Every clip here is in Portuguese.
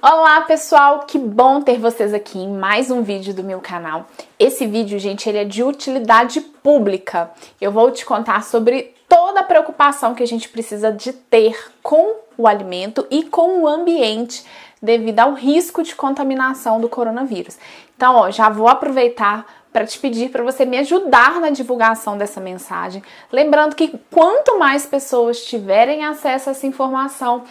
Olá pessoal, que bom ter vocês aqui em mais um vídeo do meu canal. Esse vídeo, gente, ele é de utilidade pública. Eu vou te contar sobre toda a preocupação que a gente precisa de ter com o alimento e com o ambiente devido ao risco de contaminação do coronavírus. Então, já vou aproveitar para te pedir para você me ajudar na divulgação dessa mensagem. Lembrando que quanto mais pessoas tiverem acesso a essa informação,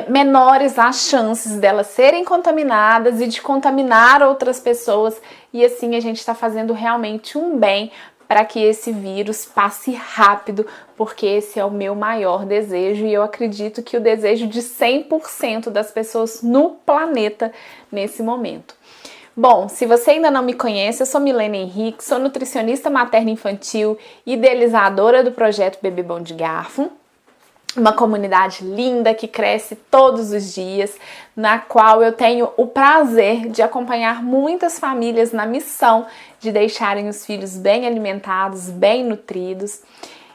menores as chances delas serem contaminadas e de contaminar outras pessoas. E assim a gente está fazendo realmente um bem para que esse vírus passe rápido, porque esse é o meu maior desejo e eu acredito que o desejo de 100% das pessoas no planeta nesse momento. Bom, se você ainda não me conhece, eu sou Milena Henrique, sou nutricionista materno-infantil, idealizadora do projeto Bebê Bom de Garfo, uma comunidade linda que cresce todos os dias, na qual eu tenho o prazer de acompanhar muitas famílias na missão de deixarem os filhos bem alimentados, bem nutridos.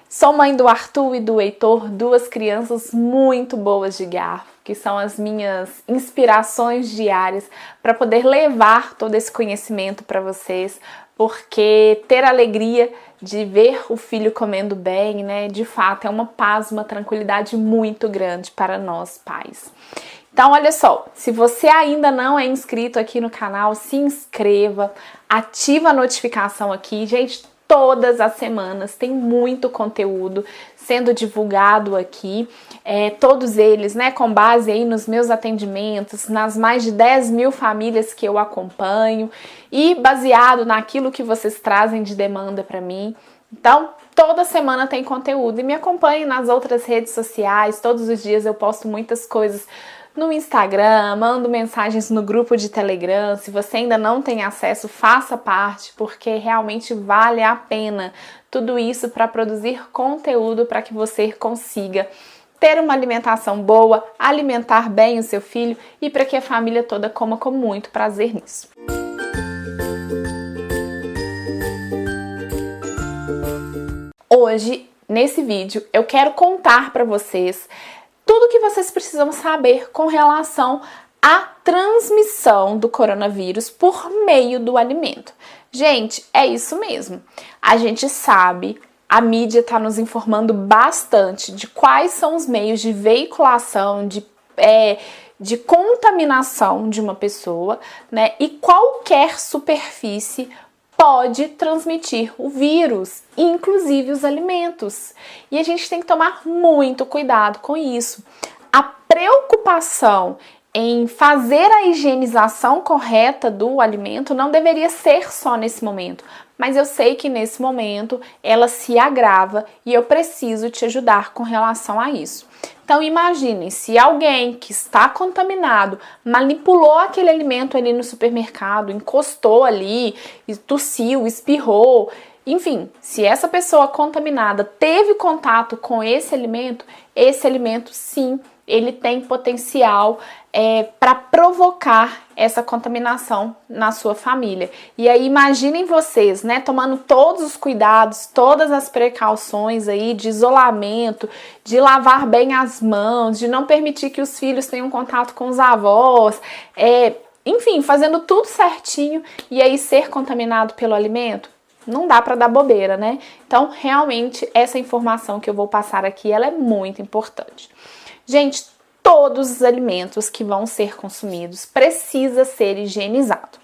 Sou mãe do Arthur e do Heitor, duas crianças muito boas de garfo, que são as minhas inspirações diárias para poder levar todo esse conhecimento para vocês, porque ter a alegria de ver o filho comendo bem, né, de fato é uma paz, uma tranquilidade muito grande para nós pais. Então, olha só, se você ainda não é inscrito aqui no canal, se inscreva, ativa a notificação aqui, gente. Todas as semanas tem muito conteúdo sendo divulgado aqui, todos eles, né, com base aí nos meus atendimentos, nas mais de 10 mil famílias que eu acompanho e baseado naquilo que vocês trazem de demanda para mim. Então, toda semana tem conteúdo e me acompanhe nas outras redes sociais, todos os dias eu posto muitas coisas no Instagram, mando mensagens no grupo de Telegram. Se você ainda não tem acesso, faça parte, porque realmente vale a pena tudo isso para produzir conteúdo para que você consiga ter uma alimentação boa, alimentar bem o seu filho e para que a família toda coma com muito prazer nisso. Hoje, nesse vídeo, eu quero contar para vocês tudo que vocês precisam saber com relação à transmissão do coronavírus por meio do alimento. Gente, é isso mesmo. A gente sabe, a mídia está nos informando bastante de quais são os meios de veiculação, de contaminação de uma pessoa, né? E qualquer superfície pode transmitir o vírus, inclusive os alimentos. E a gente tem que tomar muito cuidado com isso. A preocupação em fazer a higienização correta do alimento não deveria ser só nesse momento, mas eu sei que nesse momento ela se agrava e eu preciso te ajudar com relação a isso. Então imaginem, se alguém que está contaminado manipulou aquele alimento ali no supermercado, encostou ali, tossiu, espirrou, enfim, se essa pessoa contaminada teve contato com esse alimento sim, ele tem potencial para provocar essa contaminação na sua família. E aí imaginem vocês, né, tomando todos os cuidados, todas as precauções aí de isolamento, de lavar bem as mãos, de não permitir que os filhos tenham contato com os avós, enfim, fazendo tudo certinho e aí ser contaminado pelo alimento. Não dá para dar bobeira, né? Então, realmente, essa informação que eu vou passar aqui, ela é muito importante. Gente, todos os alimentos que vão ser consumidos precisa ser higienizado.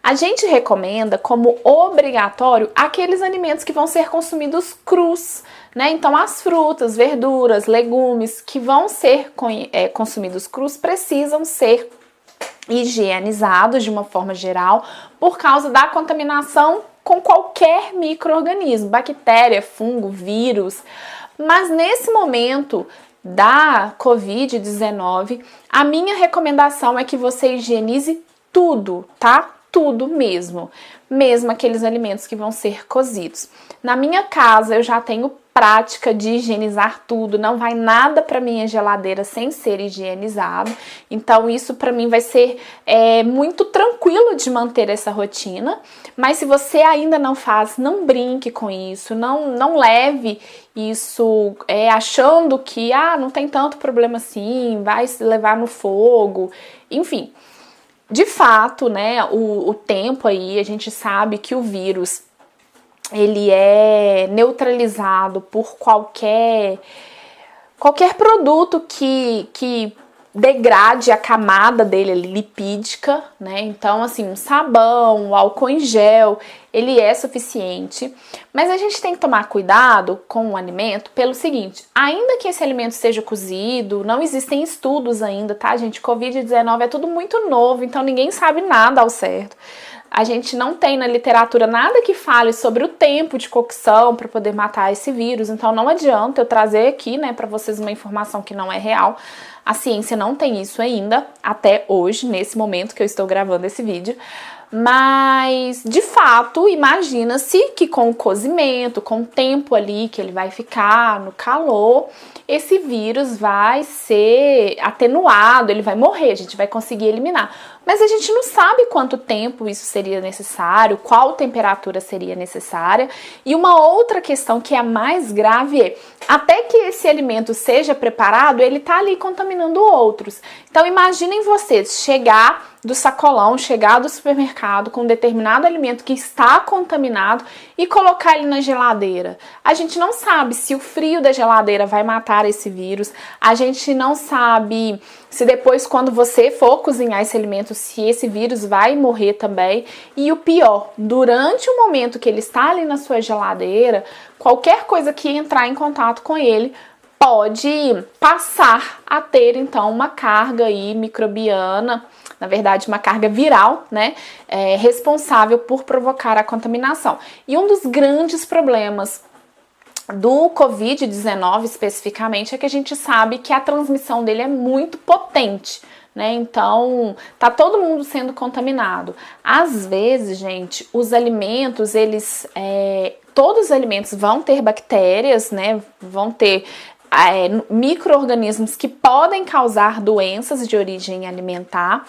A gente recomenda como obrigatório aqueles alimentos que vão ser consumidos crus, né? Então, as frutas, verduras, legumes que vão ser consumidos crus precisam ser higienizados de uma forma geral por causa da contaminação com qualquer micro-organismo, bactéria, fungo, vírus. Mas nesse momento da Covid-19, a minha recomendação é que você higienize tudo, tá? tudo mesmo, mesmo aqueles alimentos que vão ser cozidos. Na minha casa eu já tenho prática de higienizar tudo, não vai nada para minha geladeira sem ser higienizado, então isso para mim vai ser muito tranquilo de manter essa rotina. Mas se você ainda não faz, não brinque com isso, não leve isso achando que não tem tanto problema assim, vai se levar no fogo, enfim. De fato, né, o tempo aí, a gente sabe que o vírus ele é neutralizado por qualquer produto que degrade a camada dele lipídica, né? Então, assim, um sabão, um álcool em gel, ele é suficiente. Mas a gente tem que tomar cuidado com o alimento pelo seguinte, ainda que esse alimento seja cozido, não existem estudos ainda, tá, gente? Covid-19 é tudo muito novo, então ninguém sabe nada ao certo. A gente não tem na literatura nada que fale sobre o tempo de cocção para poder matar esse vírus, então não adianta eu trazer aqui, né, para vocês uma informação que não é real. A ciência não tem isso ainda, até hoje, nesse momento que eu estou gravando esse vídeo. Mas, de fato, imagina-se que com o cozimento, com o tempo ali que ele vai ficar no calor, esse vírus vai ser atenuado, ele vai morrer, a gente vai conseguir eliminar. Mas a gente não sabe quanto tempo isso seria necessário, qual temperatura seria necessária. E uma outra questão que é a mais grave é, até que esse alimento seja preparado, ele tá ali contaminando outros. Então imaginem vocês chegar do sacolão, chegar do supermercado com um determinado alimento que está contaminado e colocar ele na geladeira. A gente não sabe se o frio da geladeira vai matar esse vírus, a gente não sabe se depois, quando você for cozinhar esse alimento, se esse vírus vai morrer também. E o pior, durante o momento que ele está ali na sua geladeira, qualquer coisa que entrar em contato com ele pode passar a ter, então, uma carga aí microbiana, na verdade, uma carga viral, né, responsável por provocar a contaminação. E um dos grandes problemas do Covid-19 especificamente é que a gente sabe que a transmissão dele é muito potente, né? Então, tá todo mundo sendo contaminado. Às vezes, gente, os alimentos, todos os alimentos vão ter bactérias, né? Vão ter micro-organismos que podem causar doenças de origem alimentar,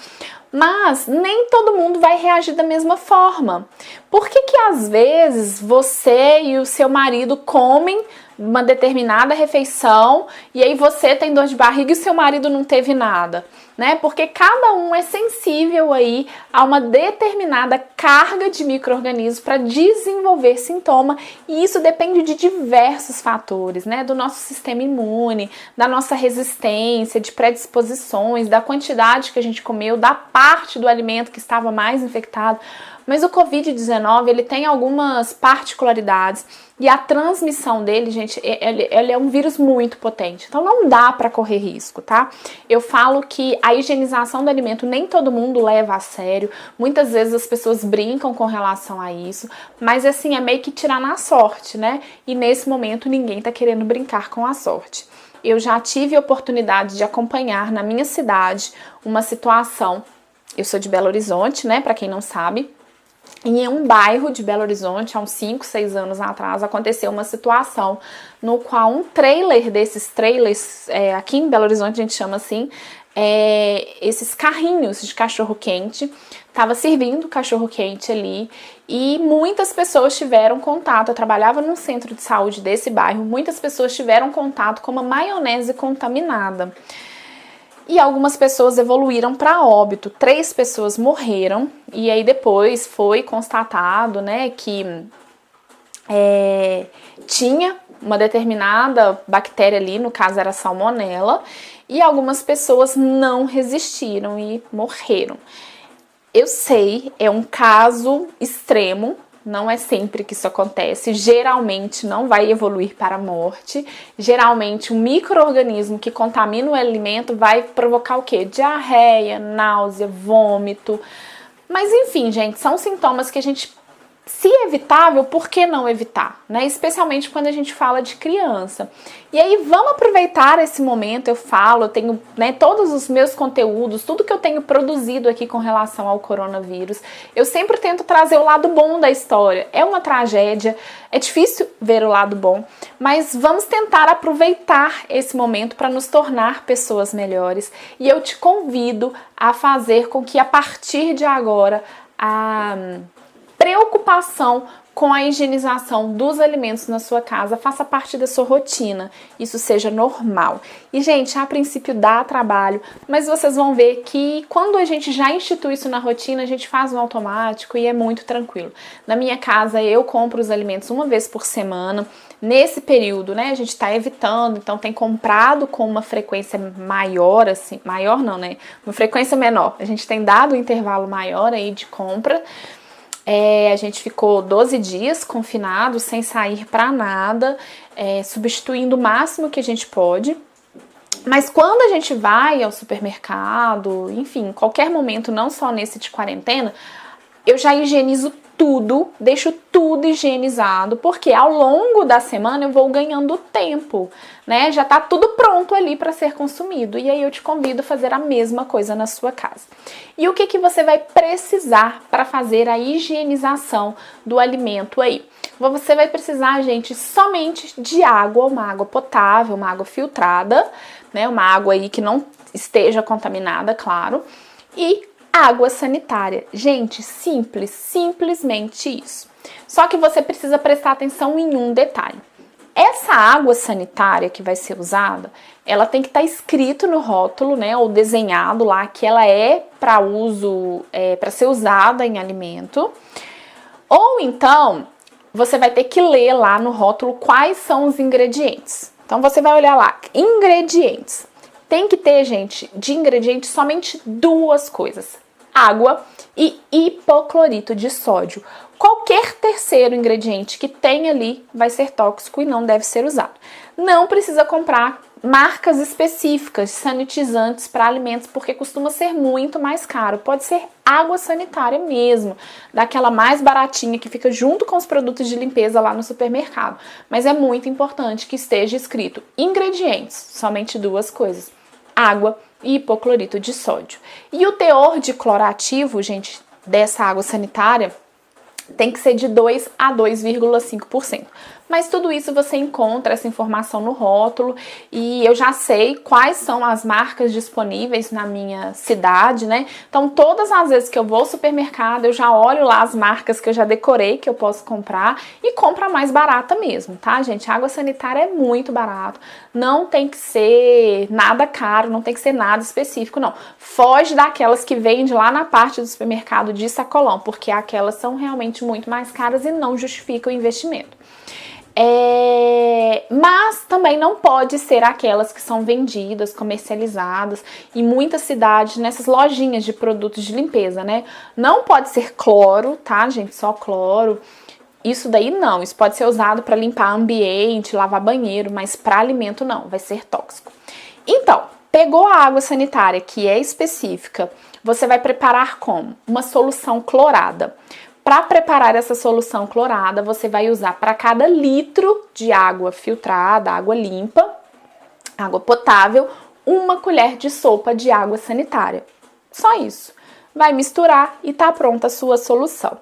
mas nem todo mundo vai reagir da mesma forma. Por que às vezes você e o seu marido comem uma determinada refeição e aí você tem dor de barriga e seu marido não teve nada, né? Porque cada um é sensível aí a uma determinada carga de micro-organismos para desenvolver sintoma, e isso depende de diversos fatores, né? Do nosso sistema imune, da nossa resistência, de predisposições, da quantidade que a gente comeu, da parte do alimento que estava mais infectado. Mas o Covid-19, ele tem algumas particularidades e a transmissão dele, gente, ele é um vírus muito potente. Então não dá para correr risco, tá? Eu falo que a higienização do alimento nem todo mundo leva a sério. Muitas vezes as pessoas brincam com relação a isso, mas assim, é meio que tirar na sorte, né? E nesse momento ninguém tá querendo brincar com a sorte. Eu já tive a oportunidade de acompanhar na minha cidade uma situação. Eu sou de Belo Horizonte, né? Para quem não sabe. E em um bairro de Belo Horizonte, há uns 5, 6 anos atrás, aconteceu uma situação no qual um trailer desses trailers, aqui em Belo Horizonte a gente chama assim, esses carrinhos de cachorro-quente, estava servindo cachorro-quente ali e muitas pessoas tiveram contato. Eu trabalhava num centro de saúde desse bairro, muitas pessoas tiveram contato com uma maionese contaminada. E algumas pessoas evoluíram para óbito, 3 pessoas morreram, e aí depois foi constatado, né, que tinha uma determinada bactéria ali, no caso era salmonela, e algumas pessoas não resistiram e morreram. Eu sei, é um caso extremo, não é sempre que isso acontece, geralmente não vai evoluir para a morte, geralmente um micro-organismo que contamina o alimento vai provocar o quê? Diarreia, náusea, vômito, mas enfim, gente, são sintomas que a gente se é evitável, por que não evitar, né? Especialmente quando a gente fala de criança. E aí vamos aproveitar esse momento, eu tenho, né, todos os meus conteúdos, tudo que eu tenho produzido aqui com relação ao coronavírus, eu sempre tento trazer o lado bom da história. É uma tragédia, é difícil ver o lado bom, mas vamos tentar aproveitar esse momento para nos tornar pessoas melhores. E eu te convido a fazer com que a partir de agora a preocupação com a higienização dos alimentos na sua casa faça parte da sua rotina, isso seja normal. E, gente, a princípio dá trabalho, mas vocês vão ver que quando a gente já institui isso na rotina, a gente faz no automático e é muito tranquilo. Na minha casa, eu compro os alimentos uma vez por semana. Nesse período, né, a gente tá evitando, então tem comprado com uma frequência maior, assim, maior não, né, uma frequência menor. A gente tem dado um intervalo maior aí de compra. A gente ficou 12 dias confinado, sem sair para nada, substituindo o máximo que a gente pode. Mas quando a gente vai ao supermercado, enfim, qualquer momento, não só nesse de quarentena, eu já higienizo tudo, deixo tudo higienizado, porque ao longo da semana eu vou ganhando tempo, né? Já tá tudo pronto ali para ser consumido. E aí eu te convido a fazer a mesma coisa na sua casa. E o que que você vai precisar para fazer a higienização do alimento aí? Você vai precisar, gente, somente de água, uma água potável, uma água filtrada, né? Uma água aí que não esteja contaminada, claro, e água sanitária. Gente, simples, simplesmente isso. Só que você precisa prestar atenção em um detalhe. Essa água sanitária que vai ser usada, ela tem que estar escrito no rótulo, né, ou desenhado lá que ela é para uso, para ser usada em alimento. Ou então, você vai ter que ler lá no rótulo quais são os ingredientes. Então você vai olhar lá, ingredientes. Tem que ter, gente, de ingredientes somente duas coisas: água e hipoclorito de sódio. Qualquer terceiro ingrediente que tem ali vai ser tóxico e não deve ser usado. Não precisa comprar marcas específicas, sanitizantes para alimentos, porque costuma ser muito mais caro. Pode ser água sanitária mesmo, daquela mais baratinha que fica junto com os produtos de limpeza lá no supermercado. Mas é muito importante que esteja escrito ingredientes, somente duas coisas: água e hipoclorito de sódio. E o teor de clorativo, gente, dessa água sanitária tem que ser de 2 a 2,5%. Mas tudo isso você encontra essa informação no rótulo e eu já sei quais são as marcas disponíveis na minha cidade, né? Então, todas as vezes que eu vou ao supermercado, eu já olho lá as marcas que eu já decorei que eu posso comprar e compro a mais barata mesmo, tá, gente? A água sanitária é muito barato, não tem que ser nada caro, não tem que ser nada específico, não. Foge daquelas que vende lá na parte do supermercado de sacolão, porque aquelas são realmente muito mais caras e não justificam o investimento. Mas também não pode ser aquelas que são vendidas, comercializadas em muitas cidades, nessas lojinhas de produtos de limpeza, né? Não pode ser cloro, tá, gente? Só cloro. Isso daí não, isso pode ser usado para limpar ambiente, lavar banheiro, mas para alimento não, vai ser tóxico. Então, pegou a água sanitária, que é específica, você vai preparar como? Uma solução clorada. Para preparar essa solução clorada, você vai usar para cada litro de água filtrada, água limpa, água potável, 1 colher de sopa de água sanitária. Só isso. Vai misturar e tá pronta a sua solução.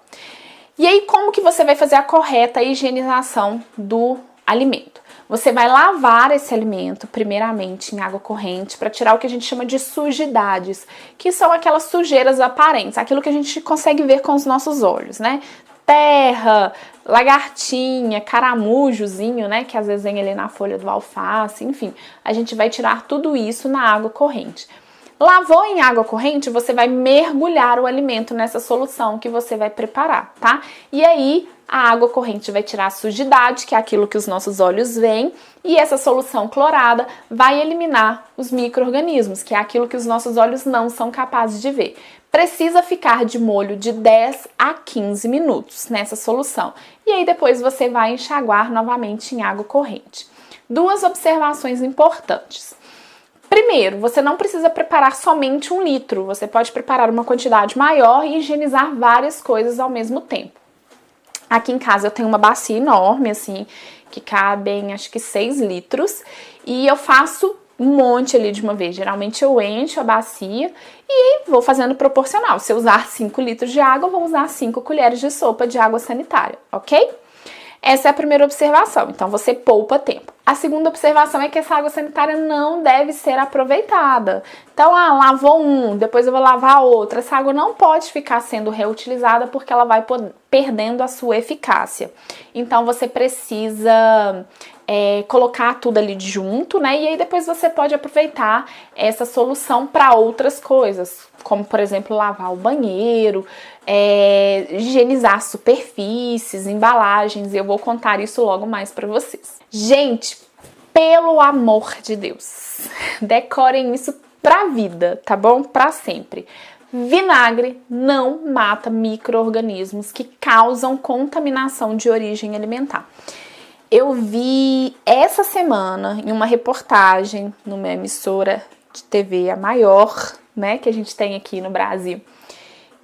E aí, como que você vai fazer a correta higienização do alimento? Você vai lavar esse alimento, primeiramente, em água corrente, para tirar o que a gente chama de sujidades, que são aquelas sujeiras aparentes, aquilo que a gente consegue ver com os nossos olhos, né? Terra, lagartinha, caramujozinho, né? Que às vezes vem ali na folha do alface, enfim. A gente vai tirar tudo isso na água corrente. Lavou em água corrente, você vai mergulhar o alimento nessa solução que você vai preparar, tá? E aí, a água corrente vai tirar a sujidade, que é aquilo que os nossos olhos veem, e essa solução clorada vai eliminar os micro-organismos, que é aquilo que os nossos olhos não são capazes de ver. Precisa ficar de molho de 10 a 15 minutos nessa solução. E aí depois você vai enxaguar novamente em água corrente. 2 observações importantes. Primeiro, você não precisa preparar somente 1 litro, você pode preparar uma quantidade maior e higienizar várias coisas ao mesmo tempo. Aqui em casa eu tenho uma bacia enorme, assim, que cabem acho que 6 litros, e eu faço um monte ali de uma vez. Geralmente eu encho a bacia e vou fazendo proporcional. Se eu usar 5 litros de água, eu vou usar 5 colheres de sopa de água sanitária, ok? Essa é a primeira observação, então você poupa tempo. A segunda observação é que essa água sanitária não deve ser aproveitada. Então, lavou um, depois eu vou lavar outra. Essa água não pode ficar sendo reutilizada porque ela vai perdendo a sua eficácia. Então, você precisa colocar tudo ali junto, né? E aí depois você pode aproveitar essa solução para outras coisas, como, por exemplo, lavar o banheiro, higienizar superfícies, embalagens, e eu vou contar isso logo mais para vocês. Gente, pelo amor de Deus, decorem isso pra vida, tá bom? Pra sempre. Vinagre não mata micro-organismos que causam contaminação de origem alimentar. Eu vi essa semana em uma reportagem numa emissora de TV, a maior, né, que a gente tem aqui no Brasil,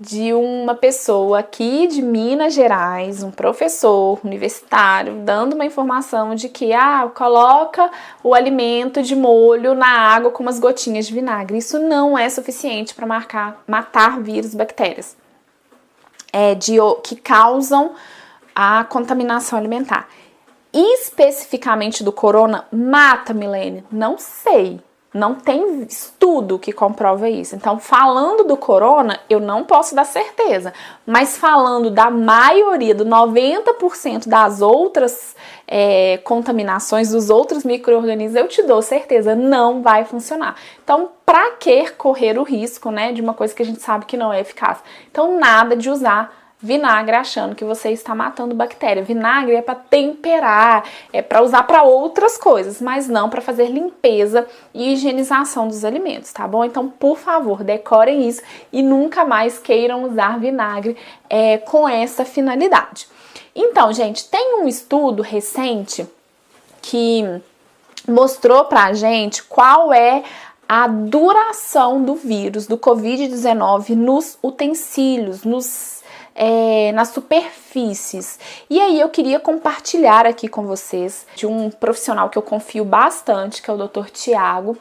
de uma pessoa aqui de Minas Gerais, um professor universitário, dando uma informação de que coloca o alimento de molho na água com umas gotinhas de vinagre. Isso não é suficiente para matar vírus e bactérias que causam a contaminação alimentar. Especificamente do corona, mata, Milene? Não sei. Não tem estudo que comprova isso. Então, falando do corona, eu não posso dar certeza. Mas falando da maioria, do 90% das outras contaminações, dos outros micro-organismos, eu te dou certeza, não vai funcionar. Então, pra que correr o risco, né, de uma coisa que a gente sabe que não é eficaz? Então, nada de usar vinagre achando que você está matando bactéria. Vinagre é para temperar, é para usar para outras coisas, mas não para fazer limpeza e higienização dos alimentos, tá bom? Então, por favor, decorem isso e nunca mais queiram usar vinagre com essa finalidade. Então, gente, tem um estudo recente que mostrou pra gente qual é a duração do vírus, do Covid-19 nos utensílios, nas superfícies. E aí eu queria compartilhar aqui com vocês de um profissional que eu confio bastante, que é o Dr. Tiago.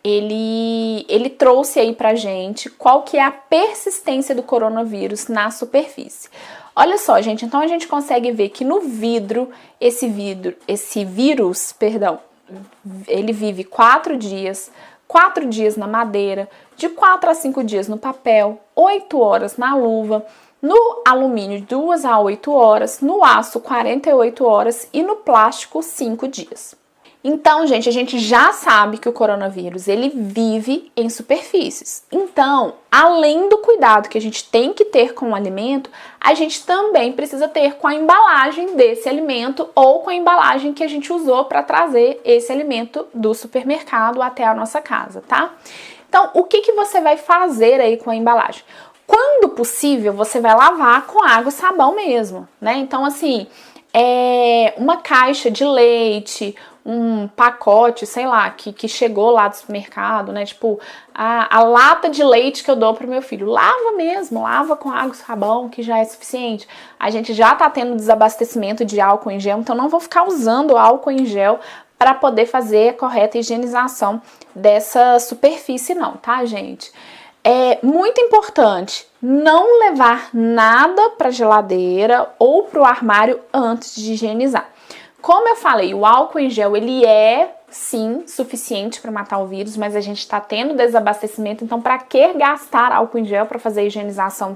Ele trouxe aí pra gente qual que é a persistência do coronavírus na superfície. Olha só, gente, então a gente consegue ver que no vidro, esse vírus, ele vive 4 dias, 4 dias na madeira, de 4 a 5 dias no papel, 8 horas na luva, no alumínio 2 a 8 horas, no aço 48 horas e no plástico 5 dias. Então, gente, a gente já sabe que o coronavírus, ele vive em superfícies. Então, além do cuidado que a gente tem que ter com o alimento, a gente também precisa ter com a embalagem desse alimento ou com a embalagem que a gente usou para trazer esse alimento do supermercado até a nossa casa, tá? Então, o que você vai fazer aí com a embalagem? Quando possível, você vai lavar com água e sabão mesmo, né? Então, assim, uma caixa de leite, um pacote, sei lá, que chegou lá do supermercado, né? Tipo, a lata de leite que eu dou pro meu filho. Lava mesmo, lava com água e sabão, que já é suficiente. A gente já tá tendo desabastecimento de álcool em gel, então não vou ficar usando álcool em gel para poder fazer a correta higienização dessa superfície não, tá, gente? É muito importante não levar nada para a geladeira ou para o armário antes de higienizar. Como eu falei, o álcool em gel, ele é, sim, suficiente para matar o vírus, mas a gente está tendo desabastecimento, então para que gastar álcool em gel para fazer a higienização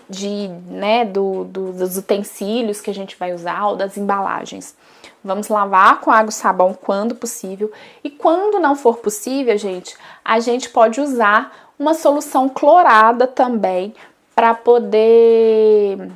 dos utensílios que a gente vai usar ou das embalagens? Vamos lavar com água e sabão quando possível. E quando não for possível, gente, a gente pode usar uma solução clorada também para poder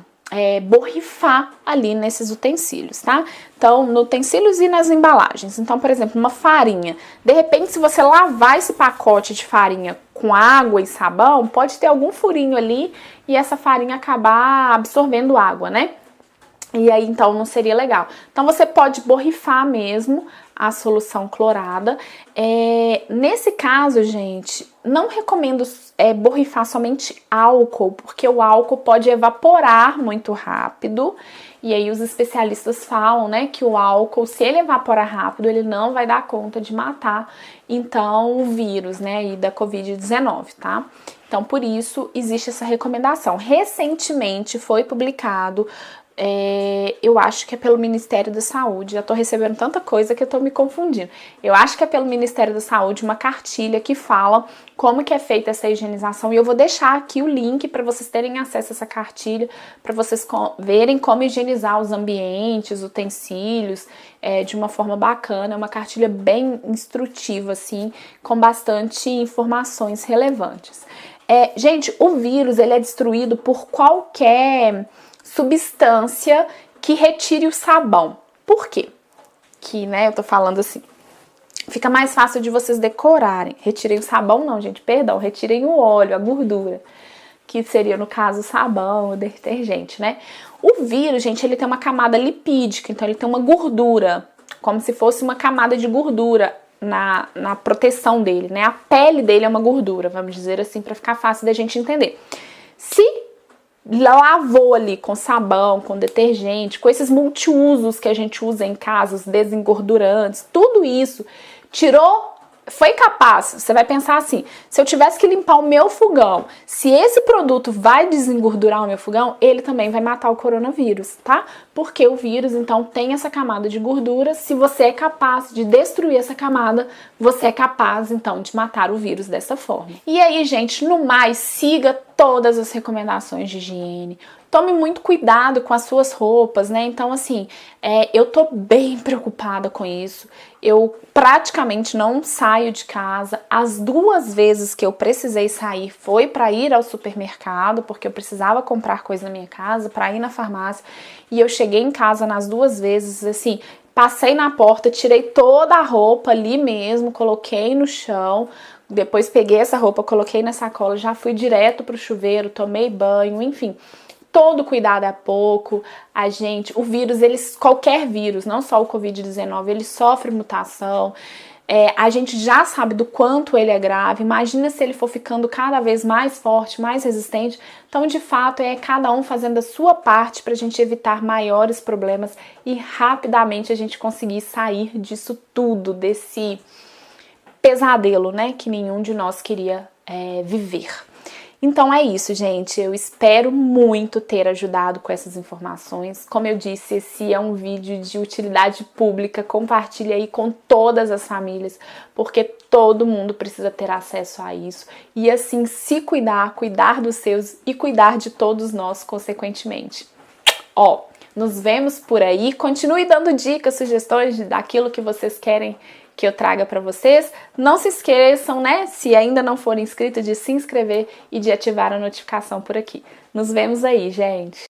borrifar ali nesses utensílios, tá? Então, nos utensílios e nas embalagens. Então, por exemplo, uma farinha. De repente, se você lavar esse pacote de farinha com água e sabão, pode ter algum furinho ali e essa farinha acabar absorvendo água, né? E aí, então, não seria legal. Então, você pode borrifar mesmo a solução clorada. Nesse caso, gente, não recomendo borrifar somente álcool, porque o álcool pode evaporar muito rápido. E aí, os especialistas falam, né, que o álcool, se ele evaporar rápido, ele não vai dar conta de matar, então, o vírus, né, e da Covid-19, tá? Então, por isso, existe essa recomendação. Recentemente foi publicado, eu acho que é pelo Ministério da Saúde, já tô recebendo tanta coisa que eu tô me confundindo. Eu acho que é pelo Ministério da Saúde uma cartilha que fala como que é feita essa higienização, e eu vou deixar aqui o link para vocês terem acesso a essa cartilha, para vocês verem como higienizar os ambientes, utensílios, de uma forma bacana. É uma cartilha bem instrutiva, assim, com bastante informações relevantes. Gente, o vírus, ele é destruído por qualquer substância que retire o sabão. Por quê? Que, né, eu tô falando assim, fica mais fácil de vocês decorarem. Retirem o sabão não, gente, perdão, retirem o óleo, a gordura, que seria, no caso, o sabão, o detergente, né? O vírus, gente, ele tem uma camada lipídica, então ele tem uma gordura, como se fosse uma camada de gordura na proteção dele, né? A pele dele é uma gordura, vamos dizer assim, para ficar fácil da gente entender. Se lavou ali com sabão, com detergente, com esses multiusos que a gente usa em casa, os desengordurantes, tudo isso, tirou, foi capaz, você vai pensar assim, se eu tivesse que limpar o meu fogão, se esse produto vai desengordurar o meu fogão, ele também vai matar o coronavírus, tá? Porque o vírus, então, tem essa camada de gordura, se você é capaz de destruir essa camada, você é capaz, então, de matar o vírus dessa forma. E aí, gente, no mais, siga todas as recomendações de higiene. Tome muito cuidado com as suas roupas, né? Então, assim, eu tô bem preocupada com isso. Eu praticamente não saio de casa. As 2 vezes que eu precisei sair foi para ir ao supermercado, porque eu precisava comprar coisa na minha casa, para ir na farmácia. E eu cheguei em casa nas 2 vezes, assim, passei na porta, tirei toda a roupa ali mesmo, coloquei no chão. Depois peguei essa roupa, coloquei na sacola, já fui direto pro chuveiro, tomei banho, enfim. Todo cuidado é pouco. O vírus, qualquer vírus, não só o Covid-19, ele sofre mutação. A gente já sabe do quanto ele é grave. Imagina se ele for ficando cada vez mais forte, mais resistente. Então, de fato, é cada um fazendo a sua parte para a gente evitar maiores problemas e rapidamente a gente conseguir sair disso tudo, desse pesadelo, né, que nenhum de nós queria viver. Então é isso, gente. Eu espero muito ter ajudado com essas informações. Como eu disse, esse é um vídeo de utilidade pública. Compartilhe aí com todas as famílias, porque todo mundo precisa ter acesso a isso. E assim, se cuidar, cuidar dos seus e cuidar de todos nós, consequentemente. Nos vemos por aí. Continue dando dicas, sugestões daquilo que vocês querem que eu traga para vocês. Não se esqueçam, né, se ainda não forem inscritos, de se inscrever e de ativar a notificação por aqui. Nos vemos aí, gente!